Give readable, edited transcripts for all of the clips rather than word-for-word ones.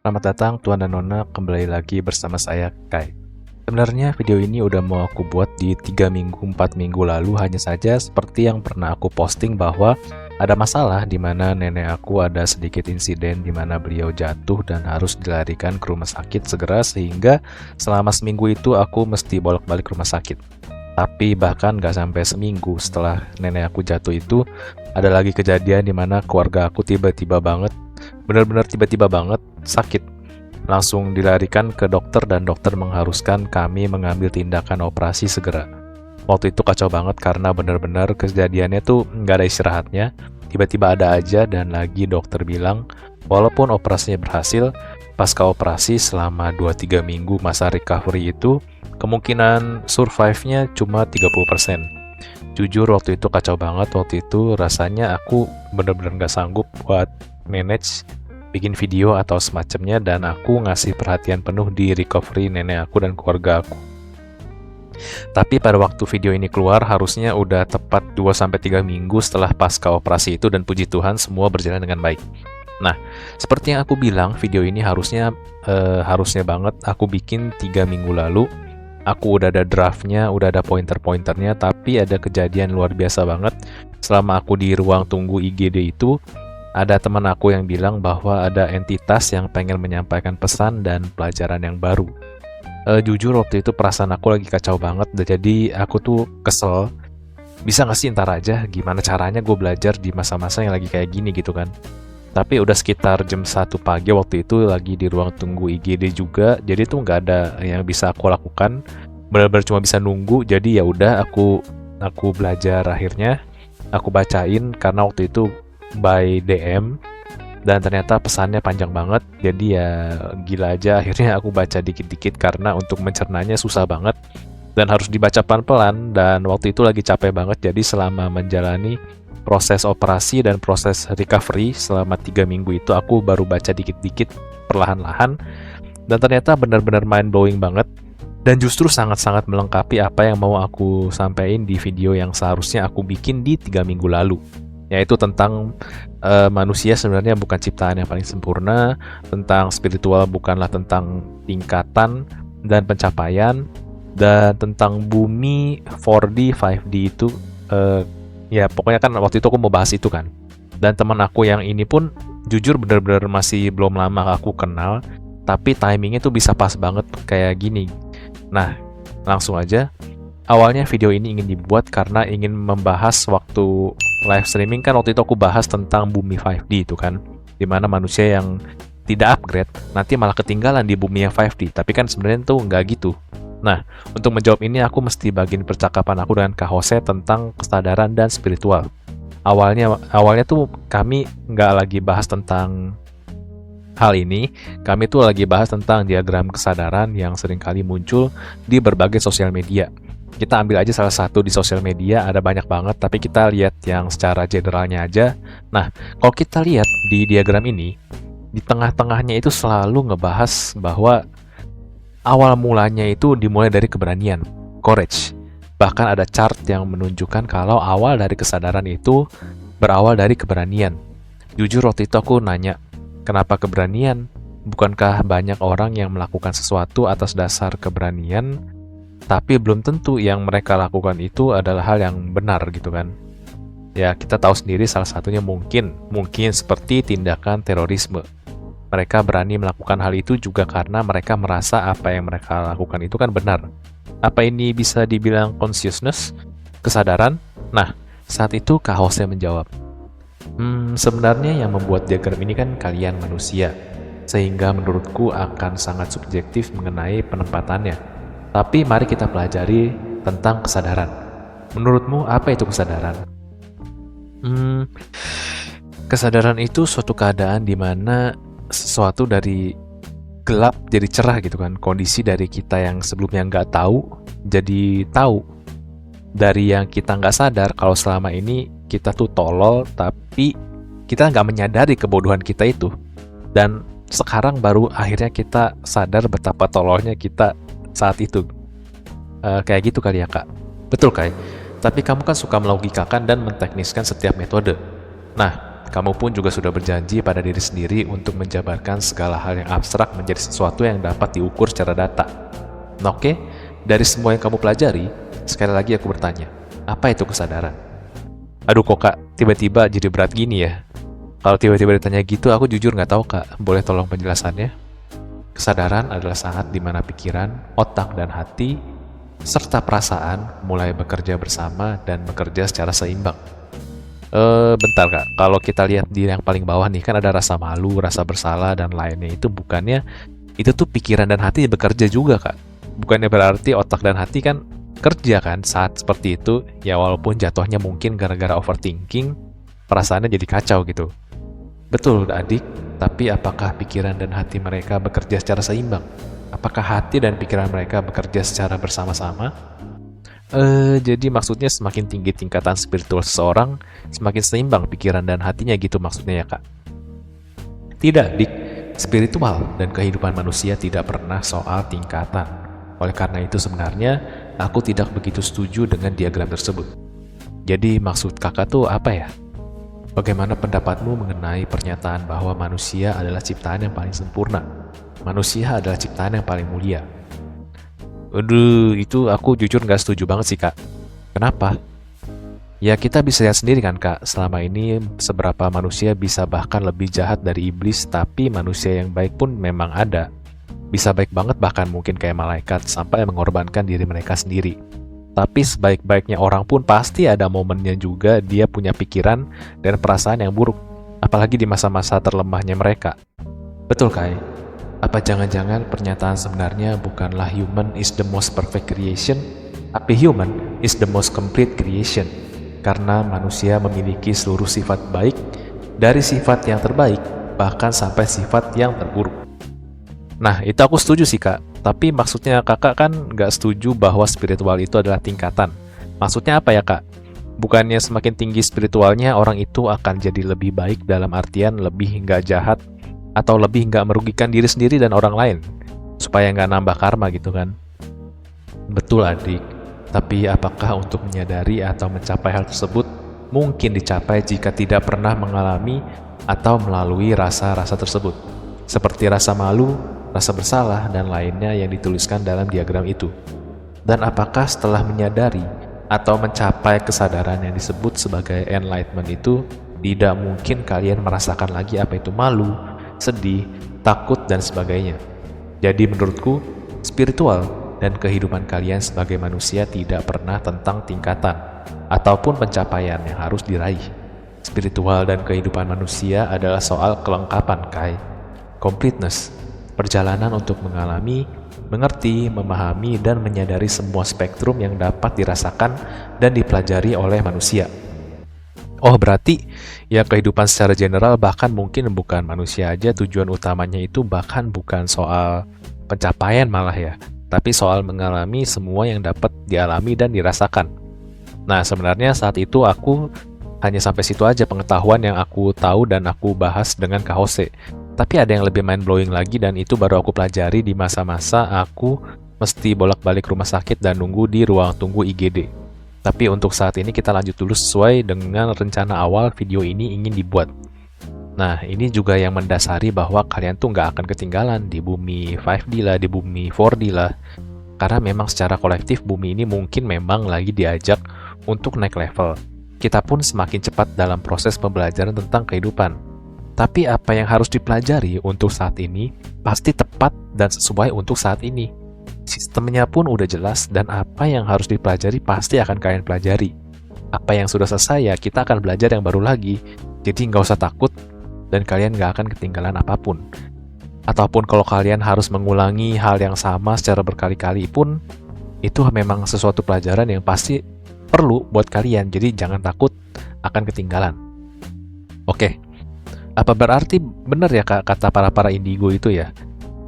Selamat datang Tuan dan Nona, kembali lagi bersama saya Kai. Sebenarnya video ini udah mau aku buat di 3 minggu 4 minggu lalu, hanya saja seperti yang pernah aku posting bahwa ada masalah di mana nenek aku ada sedikit insiden di mana beliau jatuh dan harus dilarikan ke rumah sakit segera, sehingga selama seminggu itu aku mesti bolak-balik rumah sakit. Tapi bahkan gak sampai seminggu setelah nenek aku jatuh itu, ada lagi kejadian di mana keluarga aku tiba-tiba banget, benar-benar tiba-tiba banget sakit. Langsung dilarikan ke dokter dan dokter mengharuskan kami mengambil tindakan operasi segera. Waktu itu kacau banget karena benar-benar kejadiannya tuh nggak ada istirahatnya. Tiba-tiba ada aja dan lagi dokter bilang, walaupun operasinya berhasil, pasca operasi selama 2-3 minggu masa recovery itu, kemungkinan survive-nya cuma 30%. Jujur waktu itu kacau banget, waktu itu rasanya aku bener-bener gak sanggup buat manage bikin video atau semacamnya, dan aku ngasih perhatian penuh di recovery nenek aku dan keluarga aku. Tapi pada waktu video ini keluar harusnya udah tepat 2-3 minggu setelah pasca operasi itu, dan puji Tuhan semua berjalan dengan baik. Nah, seperti yang aku bilang, video ini harusnya banget aku bikin 3 minggu lalu. Aku udah ada draftnya, udah ada pointer-pointernya, tapi ada kejadian luar biasa banget. Selama aku di ruang tunggu IGD itu, ada teman aku yang bilang bahwa ada entitas yang pengen menyampaikan pesan dan pelajaran yang baru. Jujur waktu itu perasaan aku lagi kacau banget, jadi aku tuh kesel. Bisa nggak sih ntar aja, gimana caranya gue belajar di masa-masa yang lagi kayak gini gitu kan. Tapi udah sekitar jam 1 pagi waktu itu, lagi di ruang tunggu IGD juga, jadi tuh nggak ada yang bisa aku lakukan, benar-benar cuma bisa nunggu. Jadi ya udah, aku belajar. Akhirnya aku bacain karena waktu itu by DM, dan ternyata pesannya panjang banget, jadi ya gila aja. Akhirnya aku baca dikit-dikit karena untuk mencernanya susah banget dan harus dibaca pelan-pelan, dan waktu itu lagi capek banget. Jadi selama menjalani proses operasi dan proses recovery selama 3 minggu itu, aku baru baca dikit-dikit perlahan-lahan, dan ternyata benar-benar mind blowing banget, dan justru sangat-sangat melengkapi apa yang mau aku sampaikan di video yang seharusnya aku bikin di 3 minggu lalu, yaitu tentang manusia sebenarnya bukan ciptaan yang paling sempurna, tentang spiritual bukanlah tentang tingkatan dan pencapaian, dan tentang bumi 4D 5D itu. Ya pokoknya kan waktu itu aku mau bahas itu kan. Dan teman aku yang ini pun jujur bener-bener masih belum lama aku kenal, tapi timingnya tuh bisa pas banget kayak gini. Nah, langsung aja. Awalnya video ini ingin dibuat karena ingin membahas waktu live streaming kan, waktu itu aku bahas tentang bumi 5D itu kan, dimana manusia yang tidak upgrade nanti malah ketinggalan di bumi yang 5D, tapi kan sebenarnya tuh nggak gitu. Nah, untuk menjawab ini aku mesti bagiin percakapan aku dengan Kak Jose tentang kesadaran dan spiritual. Awalnya tuh kami nggak lagi bahas tentang hal ini, kami tuh lagi bahas tentang diagram kesadaran yang seringkali muncul di berbagai sosial media. Kita ambil aja salah satu di sosial media, ada banyak banget, tapi kita lihat yang secara generalnya aja. Nah, kalau kita lihat di diagram ini, di tengah-tengahnya itu selalu ngebahas bahwa awal mulanya itu dimulai dari keberanian, courage. Bahkan ada chart yang menunjukkan kalau awal dari kesadaran itu berawal dari keberanian. Jujur waktu itu aku nanya, kenapa keberanian? Bukankah banyak orang yang melakukan sesuatu atas dasar keberanian, tapi belum tentu yang mereka lakukan itu adalah hal yang benar gitu kan. Ya kita tahu sendiri, salah satunya mungkin seperti tindakan terorisme. Mereka berani melakukan hal itu juga karena mereka merasa apa yang mereka lakukan itu kan benar. Apa ini bisa dibilang consciousness, kesadaran? Nah, saat itu Kak Jose menjawab, sebenarnya yang membuat diagram ini kan kalian manusia, sehingga menurutku akan sangat subjektif mengenai penempatannya. Tapi mari kita pelajari tentang kesadaran. Menurutmu apa itu kesadaran? Kesadaran itu suatu keadaan di mana sesuatu dari gelap jadi cerah gitu kan. Kondisi dari kita yang sebelumnya nggak tahu jadi tahu. Dari yang kita nggak sadar kalau selama ini kita tuh tolol, tapi kita nggak menyadari kebodohan kita itu. Dan sekarang baru akhirnya kita sadar betapa tololnya kita saat itu. Kayak gitu kali ya Kak. Betul Kak. Tapi kamu kan suka melogikakan dan mentekniskan setiap metode. Nah, kamu pun juga sudah berjanji pada diri sendiri untuk menjabarkan segala hal yang abstrak menjadi sesuatu yang dapat diukur secara data. Nah, oke, dari semua yang kamu pelajari, sekali lagi aku bertanya, apa itu kesadaran? Aduh kok kak, tiba-tiba jadi berat gini ya? Kalau tiba-tiba ditanya gitu, aku jujur nggak tahu kak. Boleh tolong penjelasannya? Kesadaran adalah saat di mana pikiran, otak, dan hati, serta perasaan mulai bekerja bersama dan bekerja secara seimbang. Bentar kak, kalau kita lihat di yang paling bawah nih, kan ada rasa malu, rasa bersalah, dan lainnya. Itu bukannya, itu tuh pikiran dan hati bekerja juga kak. Bukannya berarti otak dan hati kan kerja kan saat seperti itu, ya walaupun jatuhnya mungkin gara-gara overthinking, perasaannya jadi kacau gitu. Betul adik, tapi apakah pikiran dan hati mereka bekerja secara seimbang? Apakah hati dan pikiran mereka bekerja secara bersama-sama? Jadi maksudnya semakin tinggi tingkatan spiritual seseorang, semakin seimbang pikiran dan hatinya gitu maksudnya ya kak? Tidak, Dik. Spiritual dan kehidupan manusia tidak pernah soal tingkatan. Oleh karena itu sebenarnya, aku tidak begitu setuju dengan diagram tersebut. Jadi maksud kakak tuh apa ya? Bagaimana pendapatmu mengenai pernyataan bahwa manusia adalah ciptaan yang paling sempurna? Manusia adalah ciptaan yang paling mulia. Aduh, itu aku jujur nggak setuju banget sih kak. Kenapa? Ya kita bisa lihat sendiri kan kak, selama ini seberapa manusia bisa bahkan lebih jahat dari iblis, tapi manusia yang baik pun memang ada. Bisa baik banget bahkan mungkin kayak malaikat sampai mengorbankan diri mereka sendiri. Tapi sebaik-baiknya orang pun pasti ada momennya juga dia punya pikiran dan perasaan yang buruk, apalagi di masa-masa terlemahnya mereka. Betul Kai? Apa jangan-jangan pernyataan sebenarnya bukanlah human is the most perfect creation, tapi human is the most complete creation? Karena manusia memiliki seluruh sifat baik, dari sifat yang terbaik, bahkan sampai sifat yang terburuk. Nah, itu aku setuju sih kak. Tapi maksudnya kakak kan nggak setuju bahwa spiritual itu adalah tingkatan. Maksudnya apa ya kak? Bukannya semakin tinggi spiritualnya, orang itu akan jadi lebih baik dalam artian lebih nggak jahat, atau lebih nggak merugikan diri sendiri dan orang lain, supaya nggak nambah karma gitu kan? Betul adik, tapi apakah untuk menyadari atau mencapai hal tersebut mungkin dicapai jika tidak pernah mengalami atau melalui rasa-rasa tersebut, seperti rasa malu, rasa bersalah, dan lainnya yang dituliskan dalam diagram itu? Dan apakah setelah menyadari atau mencapai kesadaran yang disebut sebagai enlightenment itu, tidak mungkin kalian merasakan lagi apa itu malu, sedih, takut, dan sebagainya? Jadi menurutku, spiritual dan kehidupan kalian sebagai manusia tidak pernah tentang tingkatan ataupun pencapaian yang harus diraih. Spiritual dan kehidupan manusia adalah soal kelengkapan, Kai. Completeness, perjalanan untuk mengalami, mengerti, memahami, dan menyadari semua spektrum yang dapat dirasakan dan dipelajari oleh manusia. Oh, berarti ya kehidupan secara general bahkan mungkin bukan manusia aja tujuan utamanya itu, bahkan bukan soal pencapaian malah ya, tapi soal mengalami semua yang dapat dialami dan dirasakan. Nah, sebenarnya saat itu aku hanya sampai situ aja pengetahuan yang aku tahu dan aku bahas dengan Kak Jose. Tapi ada yang lebih mind-blowing lagi dan itu baru aku pelajari di masa-masa aku mesti bolak-balik rumah sakit dan nunggu di ruang tunggu IGD. Tapi untuk saat ini kita lanjut dulu sesuai dengan rencana awal video ini ingin dibuat. Nah, ini juga yang mendasari bahwa kalian tuh nggak akan ketinggalan di bumi 5D lah, di bumi 4D lah. Karena memang secara kolektif bumi ini mungkin memang lagi diajak untuk naik level. Kita pun semakin cepat dalam proses pembelajaran tentang kehidupan. Tapi apa yang harus dipelajari untuk saat ini pasti tepat dan sesuai untuk saat ini. Sistemnya pun udah jelas dan apa yang harus dipelajari pasti akan kalian pelajari. Apa yang sudah selesai ya kita akan belajar yang baru lagi. Jadi nggak usah takut dan kalian nggak akan ketinggalan apapun. Ataupun kalau kalian harus mengulangi hal yang sama secara berkali-kali pun, itu memang sesuatu pelajaran yang pasti perlu buat kalian. Jadi jangan takut akan ketinggalan. Oke. Apa berarti benar ya kata para indigo itu ya?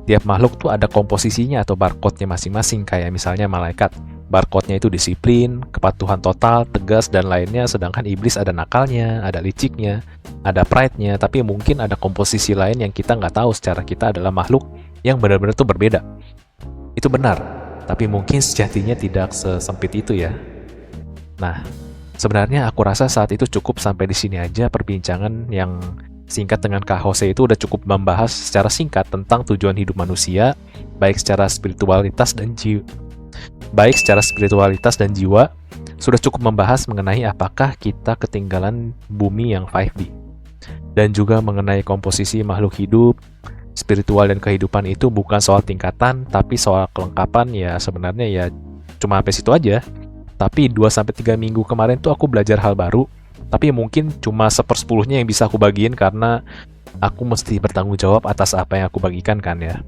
Tiap makhluk tuh ada komposisinya atau barcode-nya masing-masing, kayak misalnya malaikat. Barcode-nya itu disiplin, kepatuhan total, tegas, dan lainnya, sedangkan iblis ada nakalnya, ada liciknya, ada pride-nya, tapi mungkin ada komposisi lain yang kita nggak tahu secara kita adalah makhluk yang benar-benar tuh berbeda. Itu benar, tapi mungkin sejatinya tidak sesempit itu ya. Nah, Sebenarnya aku rasa saat itu cukup sampai di sini aja perbincangan yang singkat dengan Kak Jose itu udah cukup membahas secara singkat tentang tujuan hidup manusia, baik secara spiritualitas dan jiwa, sudah cukup membahas mengenai apakah kita ketinggalan bumi yang 5D. Dan juga mengenai komposisi makhluk hidup, spiritual dan kehidupan itu bukan soal tingkatan, tapi soal kelengkapan. Ya sebenarnya ya cuma sampai situ aja. Tapi 2-3 minggu kemarin tuh aku belajar hal baru, tapi mungkin cuma 1/10-nya yang bisa aku bagiin karena aku mesti bertanggung jawab atas apa yang aku bagikan kan ya.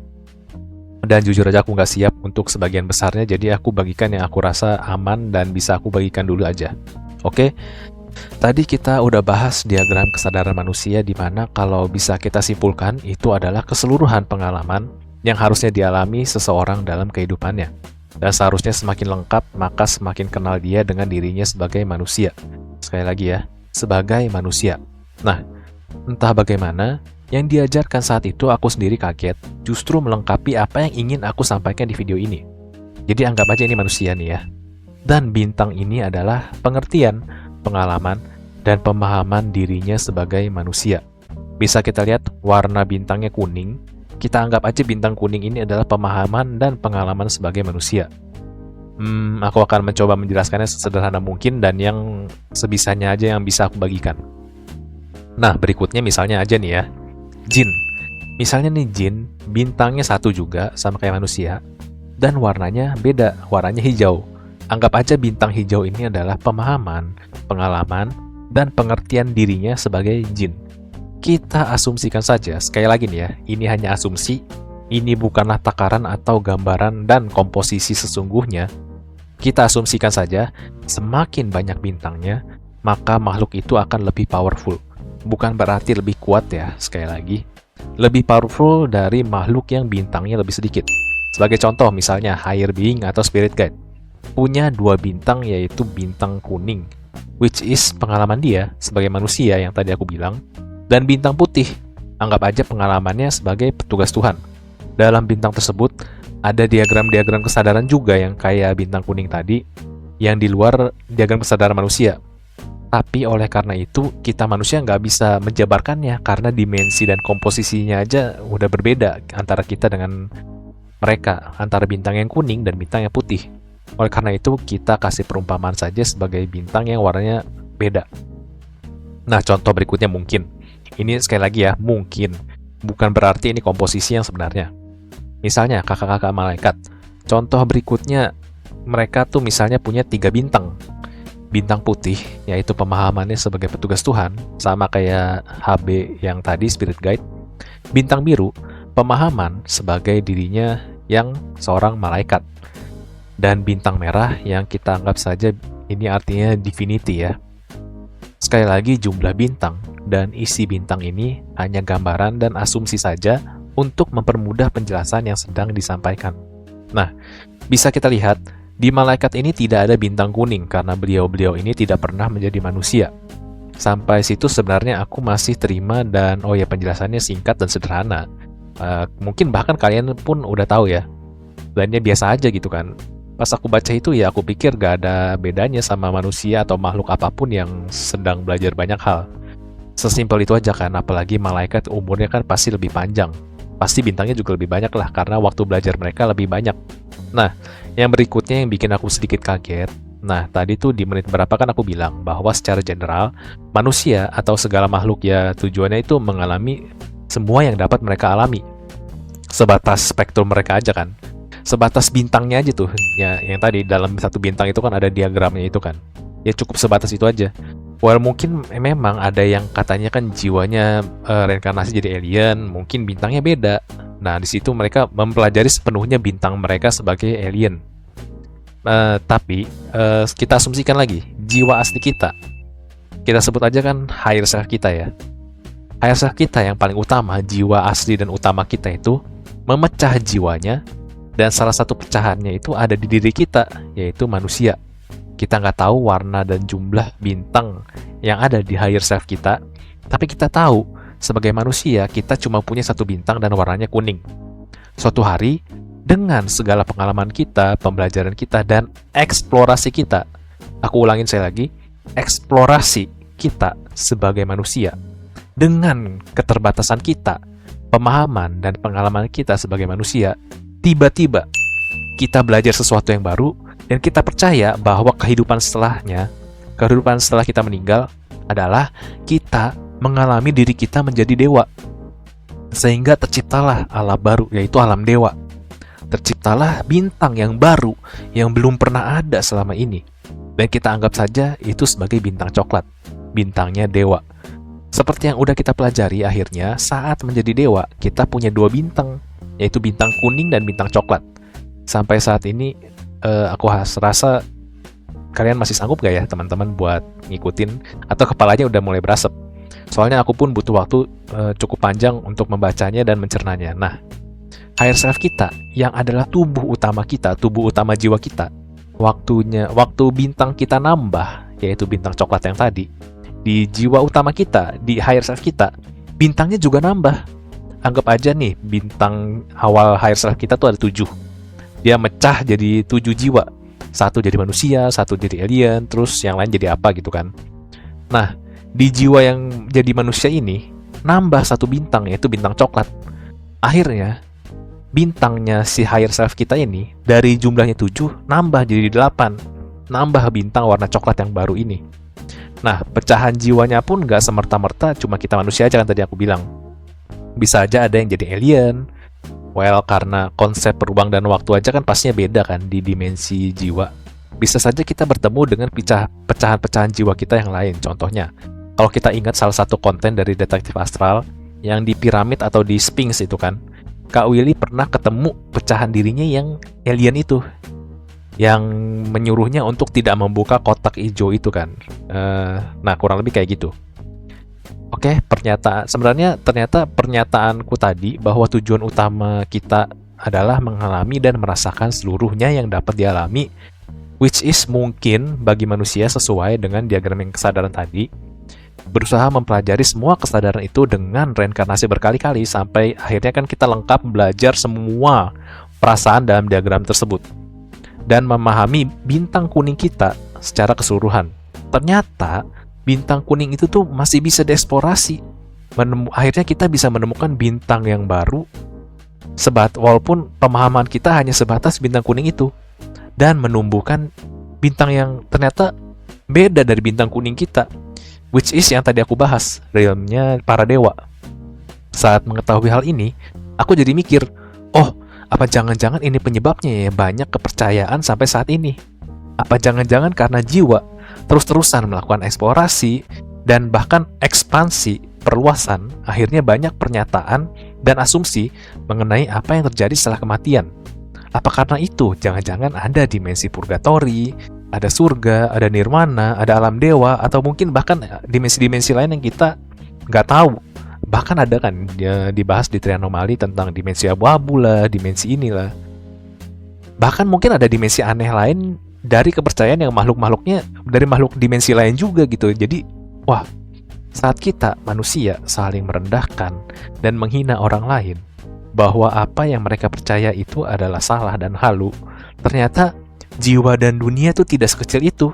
Dan jujur aja aku nggak siap untuk sebagian besarnya, jadi aku bagikan yang aku rasa aman dan bisa aku bagikan dulu aja. Oke, tadi kita udah bahas diagram kesadaran manusia di mana kalau bisa kita simpulkan itu adalah keseluruhan pengalaman yang harusnya dialami seseorang dalam kehidupannya. Dan seharusnya semakin lengkap, maka semakin kenal dia dengan dirinya sebagai manusia. Sekali lagi ya, sebagai manusia. Nah, entah bagaimana, yang diajarkan saat itu aku sendiri kaget, justru melengkapi apa yang ingin aku sampaikan di video ini. Jadi anggap aja ini manusia nih ya. Dan bintang ini adalah pengertian, pengalaman, dan pemahaman dirinya sebagai manusia. Bisa kita lihat warna bintangnya kuning, kita anggap aja bintang kuning ini adalah pemahaman dan pengalaman sebagai manusia. Aku akan mencoba menjelaskannya sesederhana mungkin dan yang sebisanya aja yang bisa aku bagikan. Nah, berikutnya misalnya aja nih ya. Jin. Misalnya nih jin, bintangnya satu juga sama kayak manusia, dan warnanya beda, warnanya hijau. Anggap aja bintang hijau ini adalah pemahaman, pengalaman, dan pengertian dirinya sebagai jin. Kita asumsikan saja, sekali lagi nih ya, ini hanya asumsi, ini bukanlah takaran atau gambaran dan komposisi sesungguhnya. Kita asumsikan saja, semakin banyak bintangnya, maka makhluk itu akan lebih powerful. Bukan berarti lebih kuat ya, sekali lagi. Lebih powerful dari makhluk yang bintangnya lebih sedikit. Sebagai contoh, misalnya higher being atau spirit guide. Punya 2 bintang yaitu bintang kuning, which is pengalaman dia sebagai manusia yang tadi aku bilang, dan bintang putih, anggap aja pengalamannya sebagai petugas Tuhan. Dalam bintang tersebut, ada diagram-diagram kesadaran juga yang kayak bintang kuning tadi, yang di luar diagram kesadaran manusia. Tapi oleh karena itu, kita manusia nggak bisa menjabarkannya karena dimensi dan komposisinya aja udah berbeda antara kita dengan mereka, antara bintang yang kuning dan bintang yang putih. Oleh karena itu, kita kasih perumpamaan saja sebagai bintang yang warnanya beda. Nah, contoh berikutnya mungkin. Ini sekali lagi ya, mungkin. Bukan berarti ini komposisi yang sebenarnya. Misalnya, kakak-kakak malaikat. Contoh berikutnya, mereka tuh misalnya punya 3 bintang. Bintang putih, yaitu pemahamannya sebagai petugas Tuhan, sama kayak HB yang tadi, Spirit Guide. Bintang biru, pemahaman sebagai dirinya yang seorang malaikat. Dan bintang merah yang kita anggap saja ini artinya divinity ya. Sekali lagi, jumlah bintang dan isi bintang ini hanya gambaran dan asumsi saja untuk mempermudah penjelasan yang sedang disampaikan. Nah, bisa kita lihat, di malaikat ini tidak ada bintang kuning karena beliau-beliau ini tidak pernah menjadi manusia. Sampai situ sebenarnya aku masih terima dan oh ya penjelasannya singkat dan sederhana. Mungkin bahkan kalian pun udah tahu ya. Lainnya biasa aja gitu kan. Pas aku baca itu ya aku pikir gak ada bedanya sama manusia atau makhluk apapun yang sedang belajar banyak hal. Sesimpel itu aja kan, apalagi malaikat umurnya kan pasti lebih panjang. Pasti bintangnya juga lebih banyak lah karena waktu belajar mereka lebih banyak. Nah, yang berikutnya yang bikin aku sedikit kaget. Nah, tadi tuh di menit berapa kan aku bilang bahwa secara general, manusia atau segala makhluk ya tujuannya itu mengalami semua yang dapat mereka alami. Sebatas spektrum mereka aja kan. Sebatas bintangnya aja tuh. Ya, yang tadi dalam satu bintang itu kan ada diagramnya itu kan. Ya cukup sebatas itu aja. Well, mungkin memang ada yang katanya kan jiwanya reinkarnasi jadi alien, mungkin bintangnya beda. Nah, di situ mereka mempelajari sepenuhnya bintang mereka sebagai alien. Tapi kita asumsikan lagi, jiwa asli kita sebut aja kan higher self kita ya. Higher self kita yang paling utama, jiwa asli dan utama kita itu memecah jiwanya, dan salah satu pecahannya itu ada di diri kita, yaitu manusia. Kita nggak tahu warna dan jumlah bintang yang ada di higher self kita, tapi kita tahu sebagai manusia kita cuma punya satu bintang dan warnanya kuning. Suatu hari, dengan segala pengalaman kita, pembelajaran kita, dan eksplorasi kita, aku ulangin saya lagi, eksplorasi kita sebagai manusia dengan keterbatasan kita, pemahaman dan pengalaman kita sebagai manusia, tiba-tiba kita belajar sesuatu yang baru dan kita percaya bahwa kehidupan setelah kita meninggal adalah kita mengalami diri kita menjadi dewa. Sehingga terciptalah alam baru, yaitu alam dewa. Terciptalah bintang yang baru yang belum pernah ada selama ini. Dan kita anggap saja itu sebagai bintang coklat, bintangnya dewa. Seperti yang udah kita pelajari, akhirnya saat menjadi dewa, kita punya 2 bintang, yaitu bintang kuning dan bintang coklat. Sampai saat ini, aku rasa kalian masih sanggup gak ya teman-teman buat ngikutin, atau kepalanya udah mulai berasap. Soalnya aku pun butuh waktu cukup panjang untuk membacanya dan mencernanya. Nah, higher self kita, yang adalah tubuh utama kita, tubuh utama jiwa kita, waktu bintang kita nambah, yaitu bintang coklat yang tadi, di jiwa utama kita, di higher self kita, bintangnya juga nambah. Anggap aja nih, bintang awal higher self kita tuh ada 7. Dia mecah jadi 7 jiwa. 1 jadi manusia, 1 jadi alien, terus yang lain jadi apa gitu kan. Nah, di jiwa yang jadi manusia ini, nambah 1 bintang, yaitu bintang coklat. Akhirnya, bintangnya si higher self kita ini, dari jumlahnya 7, nambah jadi 8. Nambah bintang warna coklat yang baru ini. Nah, pecahan jiwanya pun nggak semerta-merta cuma kita manusia aja kan tadi aku bilang. Bisa aja ada yang jadi alien. Well, karena konsep ruang dan waktu aja kan pastinya beda kan di dimensi jiwa. Bisa saja kita bertemu dengan pecahan-pecahan jiwa kita yang lain. Contohnya, kalau kita ingat salah satu konten dari Detektif Astral, yang di piramid atau di Sphinx itu kan, Kak Willy pernah ketemu pecahan dirinya yang alien itu, yang menyuruhnya untuk tidak membuka kotak hijau itu kan. Nah, kurang lebih kayak gitu. Oke, ternyata pernyataanku tadi bahwa tujuan utama kita adalah mengalami dan merasakan seluruhnya yang dapat dialami, which is mungkin bagi manusia sesuai dengan diagram yang kesadaran tadi, berusaha mempelajari semua kesadaran itu dengan reinkarnasi berkali-kali sampai akhirnya kan kita lengkap belajar semua perasaan dalam diagram tersebut dan memahami bintang kuning kita secara keseluruhan. Ternyata bintang kuning itu tuh masih bisa dieksplorasi. Akhirnya kita bisa menemukan bintang yang baru walaupun pemahaman kita hanya sebatas bintang kuning itu, dan menumbuhkan bintang yang ternyata beda dari bintang kuning kita, which is yang tadi aku bahas, realmnya para dewa. Saat mengetahui hal ini, aku jadi mikir, oh, apa jangan-jangan ini penyebabnya ya banyak kepercayaan sampai saat ini? Apa jangan-jangan karena jiwa terus-terusan melakukan eksplorasi dan bahkan ekspansi perluasan, akhirnya banyak pernyataan dan asumsi mengenai apa yang terjadi setelah kematian. Apa karena itu jangan-jangan ada dimensi purgatori, ada surga, ada nirwana, ada alam dewa, atau mungkin bahkan dimensi-dimensi lain yang kita nggak tahu. Bahkan ada kan dibahas di Trianomali tentang dimensi abu-abu lah, dimensi inilah. Bahkan mungkin ada dimensi aneh lain dari kepercayaan yang makhluk-makhluknya dari makhluk dimensi lain juga gitu. Jadi, wah, saat kita manusia saling merendahkan dan menghina orang lain, bahwa apa yang mereka percaya itu adalah salah dan halu, ternyata jiwa dan dunia itu tidak sekecil itu,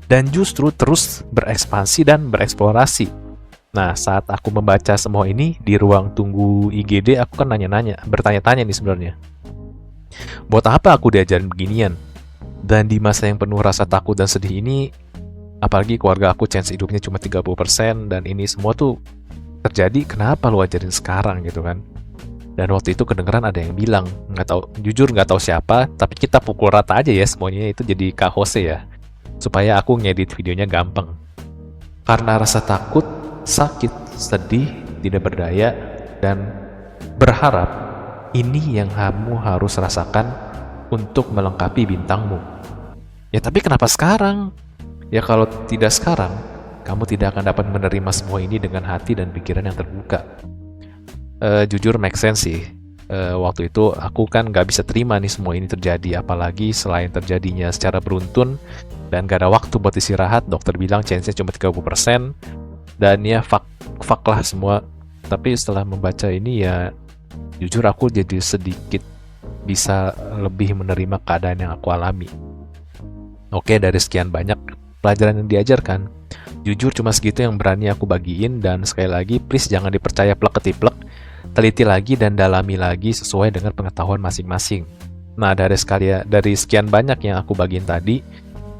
dan justru terus berekspansi dan bereksplorasi. Nah, saat aku membaca semua ini di ruang tunggu IGD, aku kan bertanya-tanya nih sebenarnya. Buat apa aku diajarin beginian? Dan di masa yang penuh rasa takut dan sedih ini, apalagi keluarga aku chance hidupnya cuma 30%, dan ini semua tuh terjadi, kenapa lu ajarin sekarang gitu kan? Dan waktu itu kedengeran ada yang bilang, jujur nggak tahu siapa, tapi kita pukul rata aja ya semuanya itu jadi Kak Jose ya, supaya aku ngedit videonya gampang. Karena rasa takut, sakit, sedih, tidak berdaya, dan berharap, ini yang kamu harus rasakan untuk melengkapi bintangmu. Ya tapi kenapa sekarang? Ya kalau tidak sekarang, kamu tidak akan dapat menerima semua ini dengan hati dan pikiran yang terbuka. Jujur make sense sih. Waktu itu aku kan gak bisa terima nih semua ini terjadi, apalagi selain terjadinya secara beruntun dan gak ada waktu buat istirahat. Dokter bilang chance-nya cuma 30%, dan ya fuck lah semua. Tapi setelah membaca ini ya jujur aku jadi sedikit bisa lebih menerima keadaan yang aku alami. Oke, dari sekian banyak pelajaran yang diajarkan. Jujur cuma segitu yang berani aku bagiin, dan sekali lagi please jangan dipercaya plek-ketiplek, teliti lagi dan dalami lagi sesuai dengan pengetahuan masing-masing. Nah, dari sekian banyak yang aku bagiin tadi,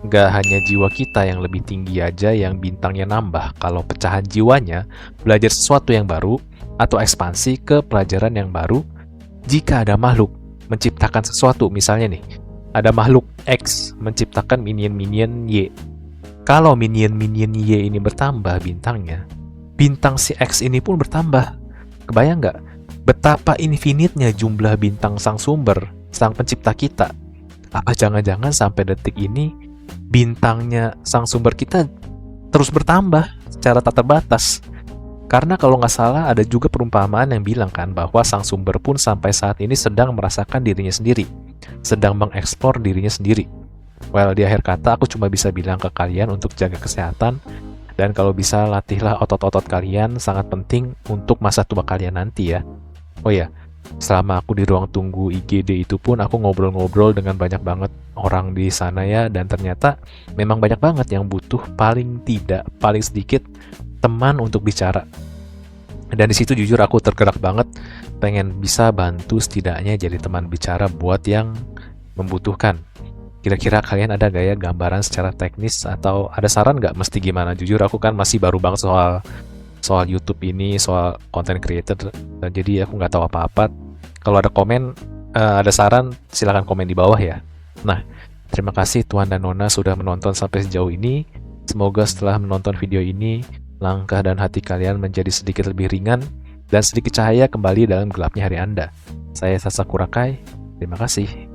nggak hanya jiwa kita yang lebih tinggi aja yang bintangnya nambah kalau pecahan jiwanya belajar sesuatu yang baru atau ekspansi ke pelajaran yang baru. Jika ada makhluk menciptakan sesuatu, misalnya nih, ada makhluk X menciptakan minion-minion Y. Kalau minion-minion Y ini bertambah bintangnya, bintang si X ini pun bertambah. Kebayang nggak betapa infinite-nya jumlah bintang sang sumber, sang pencipta kita? Apa jangan-jangan sampai detik ini bintangnya sang sumber kita terus bertambah secara tak terbatas? Karena kalau nggak salah ada juga perumpamaan yang bilang kan bahwa sang sumber pun sampai saat ini sedang merasakan dirinya sendiri, sedang mengeksplor dirinya sendiri. Well, di akhir kata aku cuma bisa bilang ke kalian untuk jaga kesehatan, dan kalau bisa latihlah otot-otot kalian, sangat penting untuk masa tua kalian nanti ya. Oh ya, selama aku di ruang tunggu IGD itu pun aku ngobrol-ngobrol dengan banyak banget orang di sana ya, dan ternyata memang banyak banget yang butuh paling sedikit teman untuk bicara. Dan di situ jujur aku tergerak banget, pengen bisa bantu setidaknya jadi teman bicara buat yang membutuhkan. Kira-kira kalian ada gak ya gambaran secara teknis atau ada saran gak mesti gimana? Jujur aku kan masih baru banget soal YouTube ini, soal content creator, dan jadi aku nggak tahu apa-apa. Kalau ada komen, ada saran, silahkan komen di bawah ya. Nah, terima kasih Tuan dan Nona sudah menonton sampai sejauh ini. Semoga setelah menonton video ini, langkah dan hati kalian menjadi sedikit lebih ringan dan sedikit cahaya kembali dalam gelapnya hari Anda. Saya Sasa Kurakai, terima kasih.